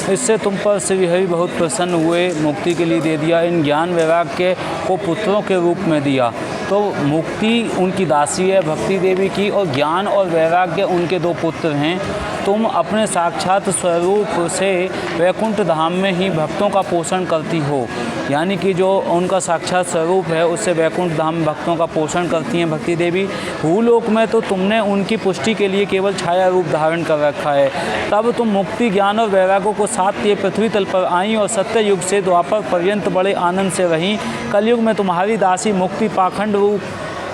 इससे तुम पर श्रीहरि बहुत प्रसन्न हुए, मुक्ति के लिए दे दिया। इन ज्ञान वैराग्य को पुत्रों के रूप में दिया। तो मुक्ति उनकी दासी है भक्ति देवी की, और ज्ञान और वैराग्य उनके दो पुत्र हैं। तुम अपने साक्षात स्वरूप से वैकुंठ धाम में ही भक्तों का पोषण करती हो, यानी कि जो उनका साक्षात स्वरूप है उससे वैकुंठ धाम भक्तों का पोषण करती हैं भक्ति देवी। भूलोक में तो तुमने उनकी पुष्टि के लिए केवल छाया रूप धारण कर रखा है। तब तुम मुक्ति ज्ञान और वैराग्यों को साथ लिए पृथ्वी तल पर आई और सत्य युग से द्वापर पर्यंत बड़े आनंद से रहीं। कलयुग में तुम्हारी दासी मुक्ति पाखंड रूप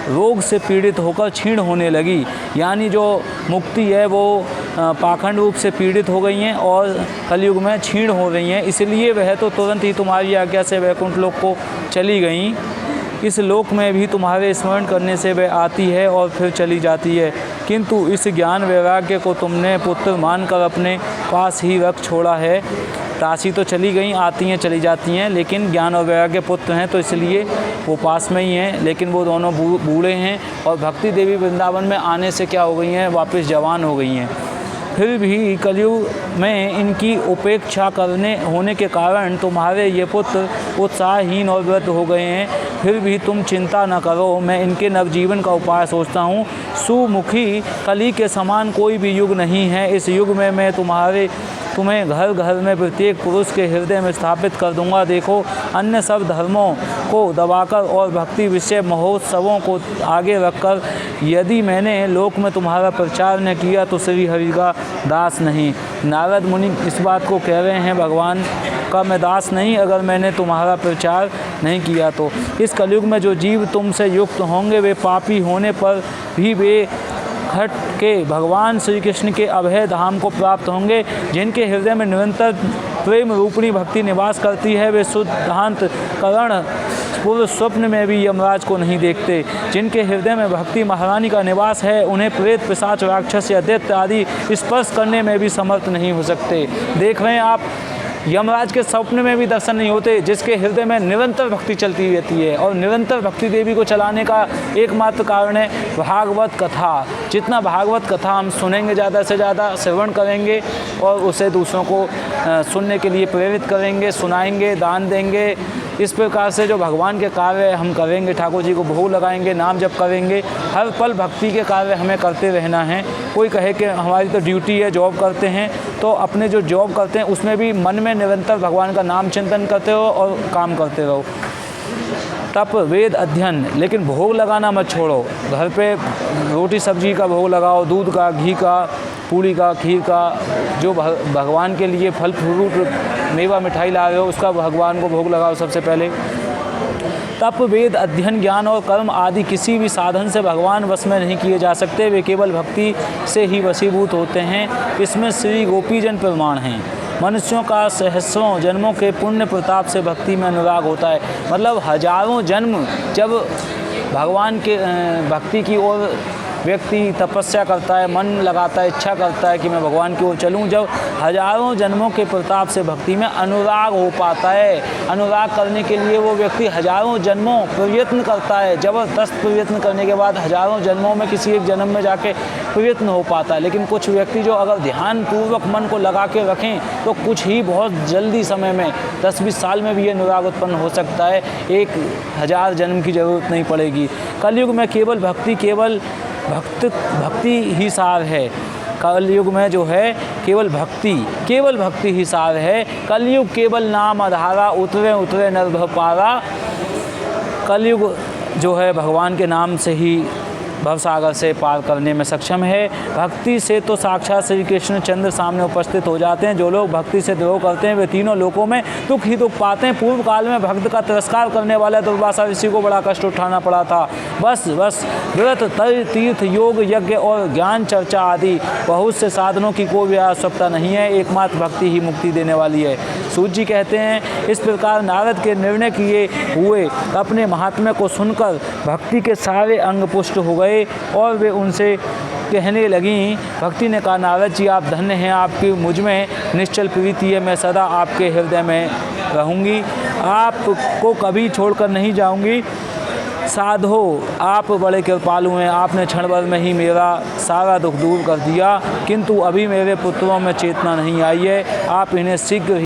रोग से पीड़ित होकर क्षीण होने लगी, यानी जो मुक्ति है वो पाखंड रूप से पीड़ित हो गई हैं और कलयुग में क्षीण हो रही हैं। इसलिए वह तो तुरंत ही तुम्हारी आज्ञा से वैकुंठ लोक को चली गईं। इस लोक में भी तुम्हारे स्मरण करने से वह आती है और फिर चली जाती है, किंतु इस ज्ञान वैराग्य को तुमने पुत्र मानकर अपने पास ही रख छोड़ा है। दासी तो चली गई, आती हैं चली जाती हैं, लेकिन ज्ञान और वैराग्य पुत्र हैं तो इसलिए वो पास में ही हैं, लेकिन वो दोनों बूढ़े हैं। और भक्ति देवी वृंदावन में आने से क्या हो गई हैं, वापस जवान हो गई हैं। फिर भी कलयुग में इनकी उपेक्षा करने होने के कारण तुम्हारे ये पुत्र उत्साहहीन और वृद्ध हो गए हैं। फिर भी तुम चिंता न करो, मैं इनके नवजीवन का उपाय सोचता हूँ। सुमुखी कली के समान कोई भी युग नहीं है। इस युग में मैं तुम्हें घर घर में प्रत्येक पुरुष के हृदय में स्थापित कर दूंगा। देखो, अन्य सब धर्मों को दबाकर और भक्ति विषय महोत्सवों को आगे रखकर यदि मैंने लोक में तुम्हारा प्रचार न किया तो श्री हरि का दास नहीं। नारद मुनि इस बात को कह रहे हैं, भगवान का मैं दास नहीं अगर मैंने तुम्हारा प्रचार नहीं किया तो। इस कलयुग में जो जीव तुमसे युक्त होंगे वे पापी होने पर भी वे हट के भगवान श्री कृष्ण के अभय धाम को प्राप्त होंगे। जिनके हृदय में निरंतर प्रेम रूपणी भक्ति निवास करती है वे शुद्धांत करण पूर्व स्वप्न में भी यमराज को नहीं देखते। जिनके हृदय में भक्ति महारानी का निवास है उन्हें प्रेत पिशाच राक्षस या दैत्य आदि स्पर्श करने में भी समर्थ नहीं हो सकते। देख रहे हैं आप, यमराज के स्वप्न में भी दर्शन नहीं होते। जिसके हृदय में निरंतर भक्ति चलती रहती है, और निरंतर भक्ति देवी को चलाने का एकमात्र कारण है भागवत कथा। जितना भागवत कथा हम सुनेंगे, ज़्यादा से ज़्यादा श्रवण करेंगे और उसे दूसरों को सुनने के लिए प्रेरित करेंगे, सुनाएंगे, दान देंगे। इस प्रकार से जो भगवान के कार्य हम करेंगे, ठाकुर जी को भोग लगाएंगे, नाम जप करेंगे, हर पल भक्ति के कार्य हमें करते रहना है। कोई कहे कि हमारी तो ड्यूटी है, जॉब करते हैं, तो अपने जो जॉब करते हैं उसमें भी मन में निरंतर भगवान का नाम चिंतन करते रहो और काम करते रहो। तप वेद अध्ययन, लेकिन भोग लगाना मत छोड़ो। घर पे रोटी सब्जी का भोग लगाओ, दूध का, घी का, पूड़ी का, खीर का, जो भगवान के लिए फल फ्रूट मेवा मिठाई ला रहे हो उसका भगवान को भोग लगाओ सबसे पहले। तप वेद अध्ययन ज्ञान और कर्म आदि किसी भी साधन से भगवान वश में नहीं किए जा सकते, वे केवल भक्ति से ही वशीभूत होते हैं। इसमें श्री गोपीजन प्रमाण हैं। मनुष्यों का सहस्रों जन्मों के पुण्य प्रताप से भक्ति में अनुराग होता है। मतलब हजारों जन्म जब भगवान के भक्ति की ओर व्यक्ति तपस्या करता है, मन लगाता है, इच्छा करता है कि मैं भगवान की ओर चलूं, जब हजारों जन्मों के प्रताप से भक्ति में अनुराग हो पाता है। अनुराग करने के लिए वो व्यक्ति हजारों जन्मों प्रयत्न करता है। ज़बरदस्त प्रयत्न करने के बाद हजारों जन्मों में किसी एक जन्म में जाके प्रयत्न हो पाता है। लेकिन कुछ व्यक्ति जो अगर ध्यान पूर्वक मन को लगा के रखें तो कुछ ही बहुत जल्दी समय में 10-20 साल में भी ये अनुराग उत्पन्न हो सकता है। 1000 जन्म की ज़रूरत नहीं पड़ेगी। कलयुग में केवल भक्ति ही सार है। कलयुग में जो है केवल भक्ति ही सार है। कलयुग केवल नाम आधारा, उतरे नर भव पारा। कलयुग जो है भगवान के नाम से ही भवसागर से पार करने में सक्षम है। भक्ति से तो साक्षात श्री कृष्ण चंद्र सामने उपस्थित हो जाते हैं। जो लोग भक्ति से द्रोह करते हैं वे तीनों लोकों में दुख ही दुख पाते हैं। पूर्व काल में भक्त का तिरस्कार करने वाले दुर्वासा ऋषि को बड़ा कष्ट उठाना पड़ा था। बस व्रत, तीर्थ, योग, यज्ञ और ज्ञान चर्चा आदि बहुत से साधनों की कोई आवश्यकता नहीं है। एकमात्र भक्ति ही मुक्ति देने वाली है। सूत जी कहते हैं, इस प्रकार नारद के निर्णय किए हुए अपने महात्म्य को सुनकर भक्ति के सारे अंग पुष्ट हो गए और वे उनसे कहने लगीं। भक्ति ने कहा, नारद जी आप धन्य हैं, आपकी मुझ में निश्चल प्रीति है, मैं सदा आपके हृदय में रहूँगी, आपको कभी छोड़कर नहीं जाऊँगी। साधो आप बड़े कृपालु हैं, आपने क्षण भर में ही मेरा सारा दुख दूर कर दिया। किंतु अभी मेरे पुत्रों में चेतना नहीं आई है। आप इन्हें शीघ्र ही